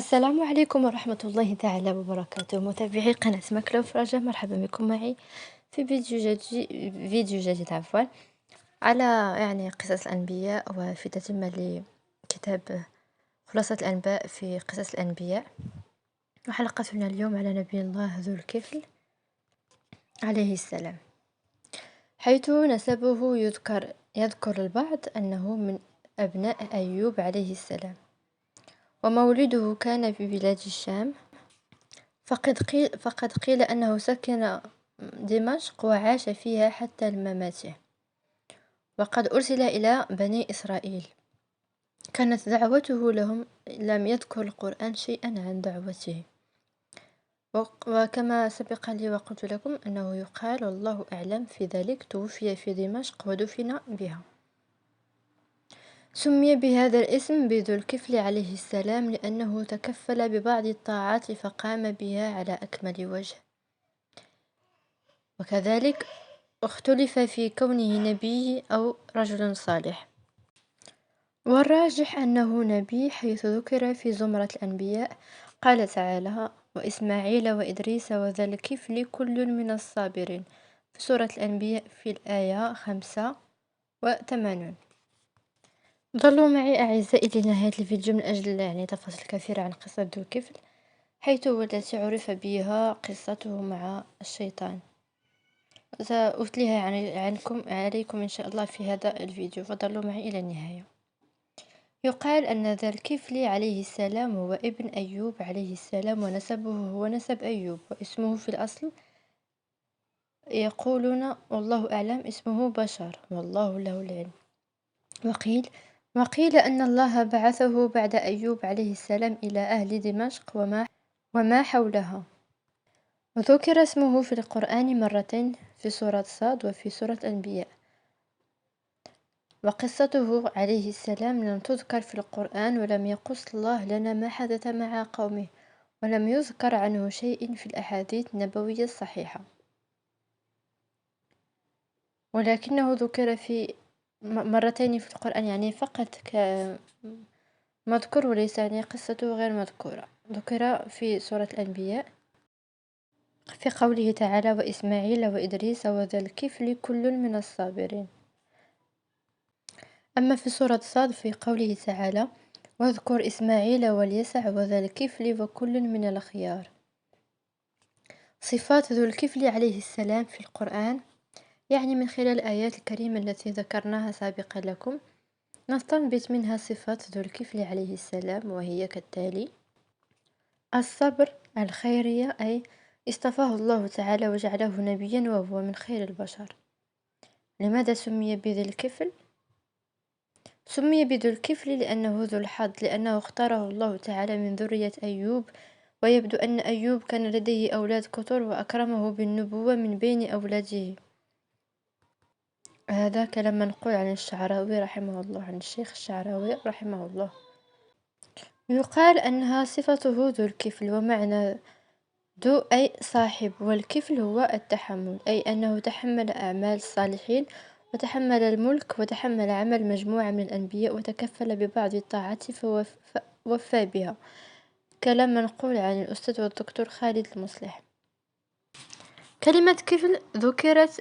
السلام عليكم ورحمة الله تعالى وبركاته متابعي قناة مكلة فرجة، مرحبا بكم معي في فيديو جديد على قصص الأنبياء وفي تتمة لكتاب خلاصة الأنباء في قصص الأنبياء. وحلقتنا اليوم على نبي الله ذو الكفل عليه السلام، حيث نسبه يذكر البعض أنه من أبناء أيوب عليه السلام، ومولده كان في بلاد الشام. فقد قيل أنه سكن دمشق وعاش فيها حتى مماته، وقد أرسل إلى بني إسرائيل. كانت دعوته لهم، لم يذكر القرآن شيئا عن دعوته، وكما سبق لي وقلت لكم أنه يقال والله أعلم في ذلك توفي في دمشق ودفن بها. سمي بهذا الاسم بذو الكفل عليه السلام لأنه تكفل ببعض الطاعات فقام بها على أكمل وجه، وكذلك اختلف في كونه نبي أو رجل صالح، والراجح أنه نبي حيث ذكر في زمرة الأنبياء. قال تعالى: وإسماعيل وإدريس وذا الكفل كل من الصابرين، في سورة الأنبياء في الآية 85. ظلوا معي أعزائي لنهاية الفيديو من أجل تفاصيل كثيرة عن قصة ذو الكفل، حيث والتي عرف بها قصته مع الشيطان. سأتليها عليكم إن شاء الله في هذا الفيديو، فضلوا معي إلى النهاية. يقال أن ذا الكفل عليه السلام هو ابن أيوب عليه السلام، ونسبه هو نسب أيوب، واسمه في الأصل يقولون والله أعلم اسمه بشر والله له العلم. وقيل أن الله بعثه بعد أيوب عليه السلام إلى أهل دمشق وما حولها، وذكر اسمه في القرآن مرتين في سورة صاد وفي سورة الأنبياء. وقصته عليه السلام لم تذكر في القرآن، ولم يقص الله لنا ما حدث مع قومه، ولم يذكر عنه شيء في الأحاديث النبوية الصحيحة، ولكنه ذكر في مرتين في القرآن، فقط مذكور، وليس قصته غير مذكورة. ذكر في سورة الأنبياء في قوله تعالى: وإسماعيل وإدريس وذا الكفل كل من الصابرين. أما في سورة صاد في قوله تعالى: واذكر إسماعيل واليسع وذا الكفل وكل من الأخيار. صفات ذو الكفل عليه السلام في القرآن، من خلال الآيات الكريمة التي ذكرناها سابقا لكم، نستنبط منها صفات ذو الكفل عليه السلام، وهي كالتالي: الصبر، الخيرية، أي اصطفاه الله تعالى وجعله نبيا وهو من خير البشر. لماذا سمي بذي الكفل؟ سمي بذو الكفل لأنه ذو الحظ، لأنه اختاره الله تعالى من ذرية أيوب، ويبدو أن أيوب كان لديه أولاد كثر وأكرمه بالنبوة من بين أولاده. هذا كلام منقول عن الشعراوي رحمه الله، عن الشيخ الشعراوي رحمه الله. يقال أنها صفته ذو الكفل، ومعنى ذو أي صاحب، والكفل هو التحمل، أي أنه تحمل أعمال الصالحين، وتحمل الملك، وتحمل عمل مجموعة من الأنبياء، وتكفل ببعض الطاعات فوفى بها. كلام منقول عن الأستاذ والدكتور خالد المصلح. كلمة كفل ذكرت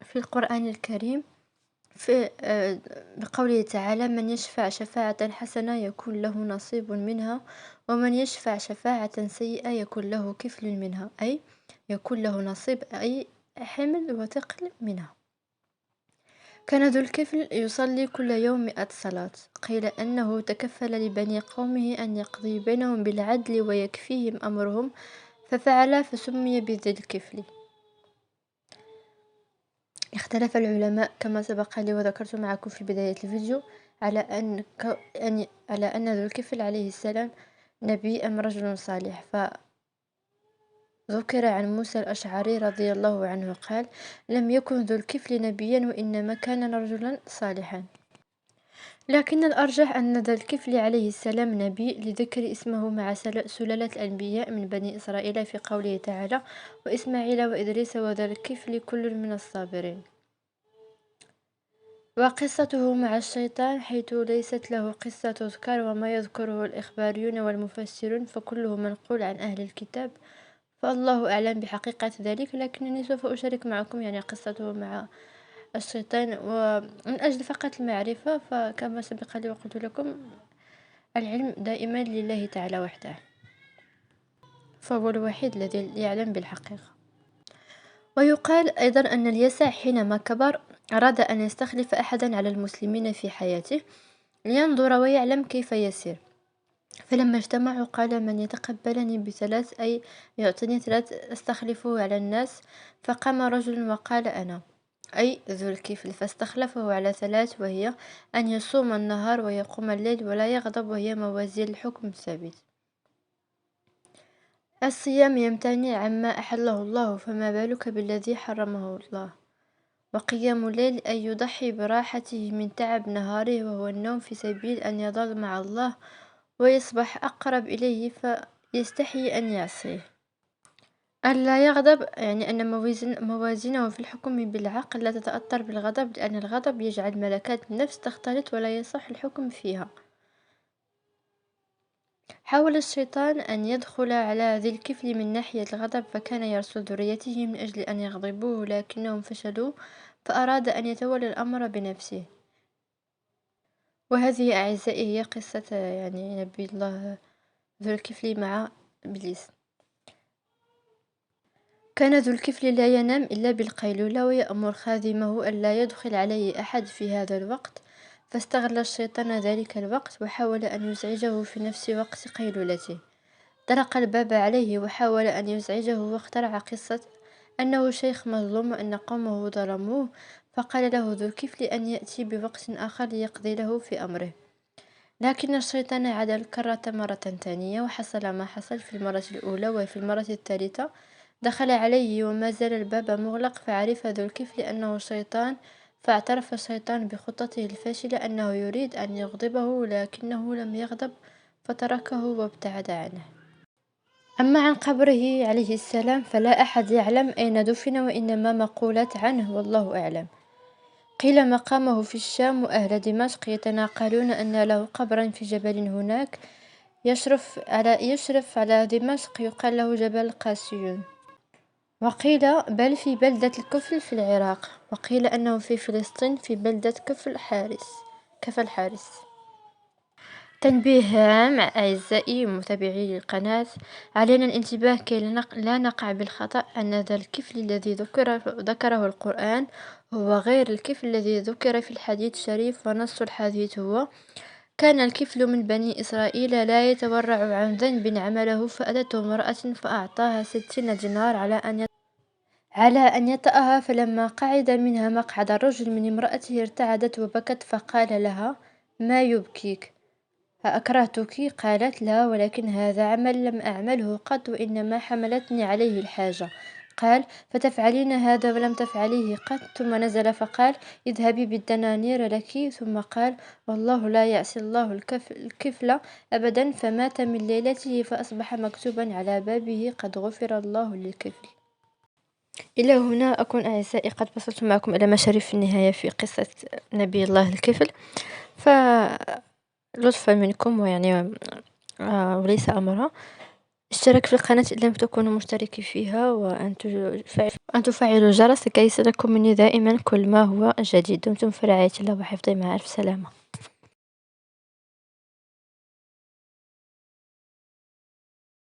في القرآن الكريم في بقوله تعالى: من يشفع شفاعة حسنة يكون له نصيب منها، ومن يشفع شفاعة سيئة يكون له كفل منها، أي يكون له نصيب، أي حمل وثقل منها. كان ذو الكفل يصلي كل يوم 100 صلاة. قيل أنه تكفل لبني قومه أن يقضي بينهم بالعدل ويكفيهم أمرهم، ففعل فسمي بذي الكفل. اختلف العلماء كما سبق لي وذكرت معكم في بداية الفيديو على أن ذو الكفل عليه السلام نبي أم رجل صالح. فذكر عن موسى الأشعري رضي الله عنه قال: لم يكن ذو الكفل نبيا، وإنما كان رجلا صالحا. لكن الأرجح أن ذا الكفل عليه السلام نبي، لذكر اسمه مع سلالة الأنبياء من بني إسرائيل في قوله تعالى: وإسماعيل وإدريس وذا الكفل كل من الصابرين. وقصته مع الشيطان حيث ليست له قصة تذكر، وما يذكره الإخباريون والمفسرون فكله منقول عن أهل الكتاب، فالله أعلم بحقيقة ذلك، لكنني سوف أشارك معكم يعني قصته مع الشيطان، ومن أجل فقط المعرفة، فكما سبق لي وقلت لكم العلم دائما لله تعالى وحده، فهو الوحيد الذي يعلم بالحقيقة. ويقال أيضا أن اليسع حينما كبر أراد أن يستخلف أحدا على المسلمين في حياته لينظر ويعلم كيف يسير، فلما اجتمعوا قال: من يتقبلني بثلاث، أي يعطيني ثلاث أستخلفه على الناس. فقام رجل وقال: أنا، أي ذو الكفل، فاستخلفه على ثلاث، وهي أن يصوم النهار ويقوم الليل ولا يغضب، وهي موازين الحكم الثابت. الصيام يمتنع عما أحله الله، فما بالك بالذي حرمه الله. وقيام الليل أي يضحي براحته من تعب نهاره وهو النوم في سبيل أن يظل مع الله ويصبح أقرب إليه فيستحي أن يعصيه. ألا يغضب يعني أن موازينه في الحكم بالعقل لا تتأثر بالغضب، لأن الغضب يجعل ملكات النفس تختلط ولا يصح الحكم فيها. حاول الشيطان أن يدخل على ذي الكفل من ناحية الغضب، فكان يرسل ذريته من أجل أن يغضبوه لكنهم فشلوا، فأراد أن يتولى الأمر بنفسه. وهذه أعزائي هي قصة يعني نبي الله ذو الكفل مع إبليس. كان ذو الكفل لا ينام إلا بالقيلولة، ويأمر خادمه ألا يدخل عليه أحد في هذا الوقت، فاستغل الشيطان ذلك الوقت وحاول أن يزعجه في نفس وقت قيلولته. طرق الباب عليه وحاول أن يزعجه، واخترع قصة أنه شيخ مظلوم وأن قومه ظلموه، فقال له ذو الكفل أن يأتي بوقت آخر ليقضي له في أمره. لكن الشيطان عاد الكرة مرة ثانية، وحصل ما حصل في المرة الأولى، وفي المرة الثالثة دخل عليه وما زال الباب مغلق، فعرف ذو الكفل أنه شيطان، فاعترف الشيطان بخطته الفاشلة أنه يريد أن يغضبه، لكنه لم يغضب فتركه وابتعد عنه. أما عن قبره عليه السلام فلا أحد يعلم أين دفن، وإنما مقولات عنه والله أعلم. قيل مقامه في الشام، وأهل دمشق يتناقلون أن له قبرا في جبل هناك يشرف على دمشق، يقال له جبل قاسيون. وقيل بل في بلدة الكفل في العراق، وقيل أنه في فلسطين في بلدة كفل حارس. تنبيه هام أعزائي متابعي القناة، علينا الانتباه كي لا نقع بالخطأ أن ذا الكفل الذي ذكره القرآن هو غير الكفل الذي ذكر في الحديث الشريف. ونص الحديث هو: كان الكفل من بني إسرائيل لا يتورع عن ذنب عمله، فأتته امرأة فأعطاها 60 دينار على أن يطأها، فلما قعد منها مقعد الرجل من امرأته ارتعدت وبكت، فقال لها: ما يبكيك؟ أكرهتك؟ قالت: لا، ولكن هذا عمل لم أعمله قط، وإنما حملتني عليه الحاجة. قال: فتفعلين هذا ولم تفعليه قط؟ ثم نزل فقال: اذهبي بالدنانير لك. ثم قال: والله لا يعصي الله الكفل أبدا. فمات من ليلته، فأصبح مكتوبا على بابه: قد غفر الله للكفل. إلى هنا أكون أعزائي قد وصلت معكم إلى مشارف النهاية في قصة نبي الله الكفل، فلطفا منكم ويعني وليس أمرا اشترك في القناة إن لم تكونوا مشتركين فيها، وأن تفعلوا الجرس لكي يصلكم مني دائما كل ما هو جديد. دمتم في رعاية الله وحفظه، مع ألف سلامة.